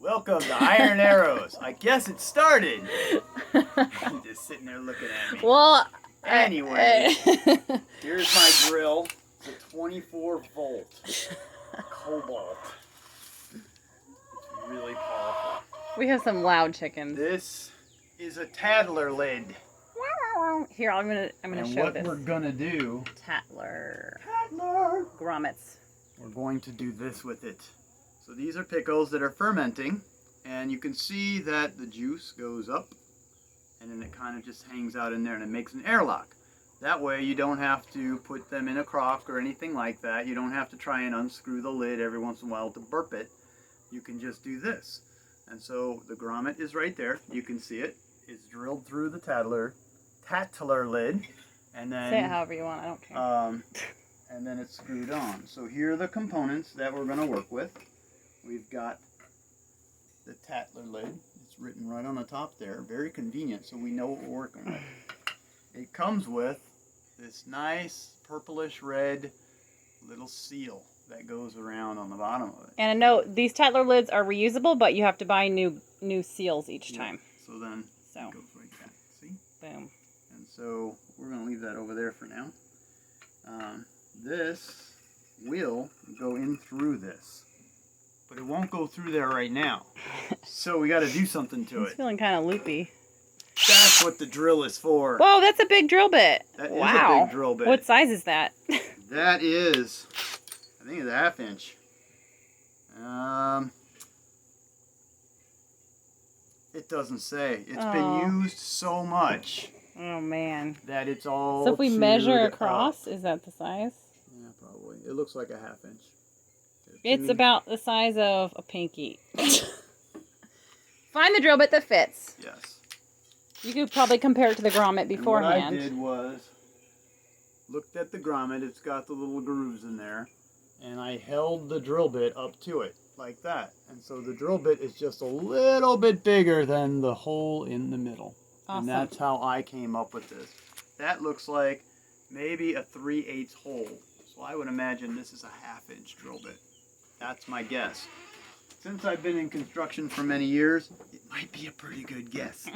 Welcome to Iron Arrows. I guess it started. I'm just sitting there looking at me. Well, anyway, here's my drill. It's a 24-volt cobalt. It's really powerful. we have some loud chickens. This is a Tattler lid. Here, I'm gonna show what this. we're gonna do, Tattler grommets. we're going to do this with it. So these are pickles that are fermenting, and you can see that the juice goes up, and then it kind of just hangs out in there, and it makes an airlock. That way you don't have to put them in a crock or anything like that. You don't have to try and unscrew the lid every once in a while to burp it. You can just do this. And so the grommet is right there. You can see it. It's drilled through the Tattler lid, and then Say it however you want. I don't care. and then it's screwed on. So here are the components that we're going to work with. We've got the Tattler lid. It's written right on the top there. Very convenient, so we know what we're working with. It comes with this nice purplish red little seal that goes around on the bottom of it. And a note: these Tattler lids are reusable, but you have to buy new seals each time. So then it goes like that. See? Boom. And so we're going to leave that over there for now. This will go in through this. But it won't go through there right now. So we got to do something to It's it. feeling kind of loopy. That's what the drill is for. Whoa, that's a big drill bit. That is wow. a big drill bit. What size is that? That is, I think it's a 1/2 inch. It doesn't say. It's been used so much Oh man. that it's all. So if we measure chewed across, up. is that the size? Yeah, probably. It looks like a 1/2 inch. It's about the size of a pinky. Find the drill bit that fits. Yes. You could probably compare it to the grommet beforehand. And what I did was looked at the grommet. It's got the little grooves in there, and I held the drill bit up to it like that. And so the drill bit is just a little bit bigger than the hole in the middle. Awesome. And that's how I came up with this. That looks like maybe a 3/8 hole. So I would imagine this is a 1/2 inch drill bit. That's my guess. Since I've been in construction for many years, it might be a pretty good guess.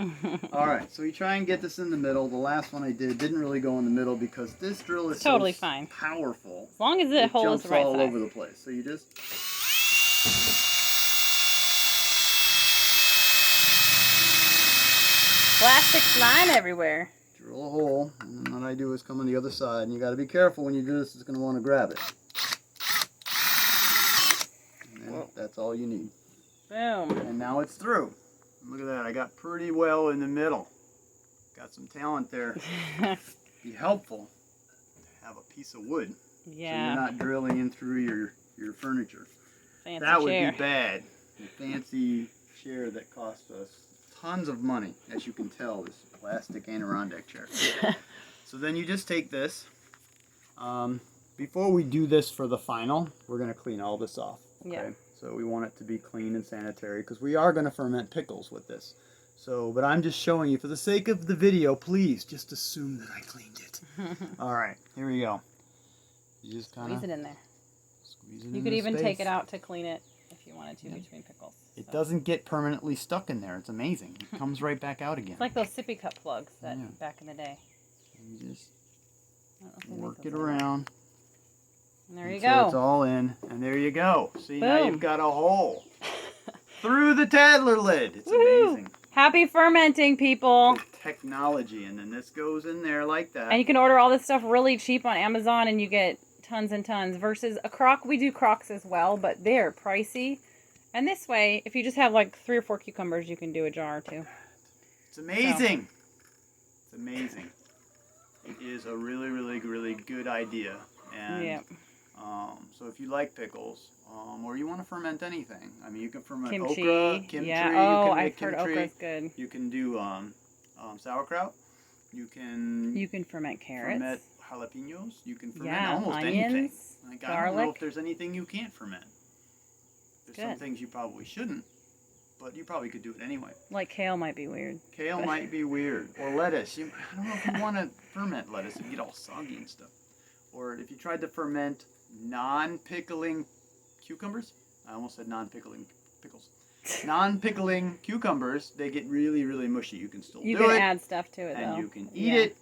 All right, so we try and get this in the middle. The last one I did didn't really go in the middle because this drill is totally so fine. Powerful. As long as the hole is jumps the right all size. over the place. So you just Plastic flying everywhere. drill a hole, and then what I do is come on the other side, and you got to be careful when you do this. It's going to want to grab it. And then that's all you need. Boom. And now it's through. Look at that. I got pretty well in the middle. Got some talent there. Be helpful to have a piece of wood. Yeah. So you're not drilling in through your furniture. Fancy that would chair. be bad. The fancy chair that cost us tons of money, as you can tell, this plastic Adirondack chair. So then you just take this. Before we do this for the final, we're going to clean all this off. Okay? Yeah. So we want it to be clean and sanitary because we are going to ferment pickles with this. So, but I'm just showing you for the sake of the video, please just assume that I cleaned it. All right, here we go. You just kind of Squeeze it in there. squeeze it in You could the even space. take it out to clean it if you wanted to between pickles. It So. doesn't get permanently stuck in there. It's amazing. It comes right back out again. It's like those sippy cup plugs that Yeah. back in the day. You just I don't know if they make work those it anymore. around. And there you So it's go. all in, and there you go. See, now Boom. you've got a hole through the Tattler lid. It's Woo! amazing. Happy fermenting, people. The technology, and then this goes in there like that. And you can order all this stuff really cheap on Amazon and you get tons and tons. Versus a crock, we do crocks as well, but they're pricey. And this way, if you just have like 3 or 4 cucumbers, you can do a jar or 2. It's amazing. It's amazing. It is a really, really, really good idea. And Yep. so if you like pickles, or you want to ferment anything, I mean, you can ferment Kimchi. okra, kimchi. Yeah. You Oh, can I've make heard kimchi. okra's good. You can do sauerkraut. You can You can ferment carrots. ferment jalapenos. You can ferment Yeah, almost onions, anything. Like, I don't know garlic. if there's anything you can't ferment. There's some Good. things you probably shouldn't, but you probably could do it anyway. Like kale might be weird. Kale might be weird. Or lettuce. I don't know if you want to ferment lettuce. It would get all soggy and stuff. Or if you tried to ferment non-pickling cucumbers. I almost said non-pickling pickles. non-pickling cucumbers, they get really, really mushy. You can still You do can it, add stuff to it, and though. you can eat it,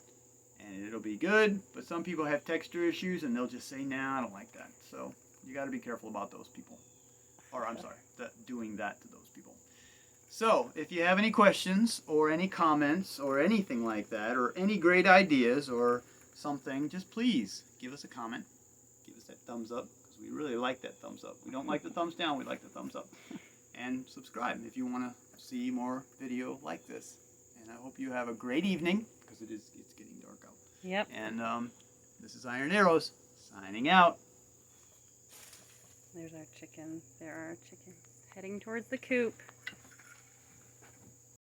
and it'll be good. But some people have texture issues, and they'll just say, "Nah, I don't like that." So you got to be careful about those people. Or I'm sorry, doing that to those people. So if you have any questions or any comments or anything like that, or any great ideas or something, just please give us a comment. Give us that thumbs up, because we really like that thumbs up. We don't like the thumbs down, we like the thumbs up. And subscribe if you want to see more video like this. And I hope you have a great evening, because it's getting dark out. Yep. And this is Iron Arrows, signing out. There's our chicken. There are our chickens heading towards the coop.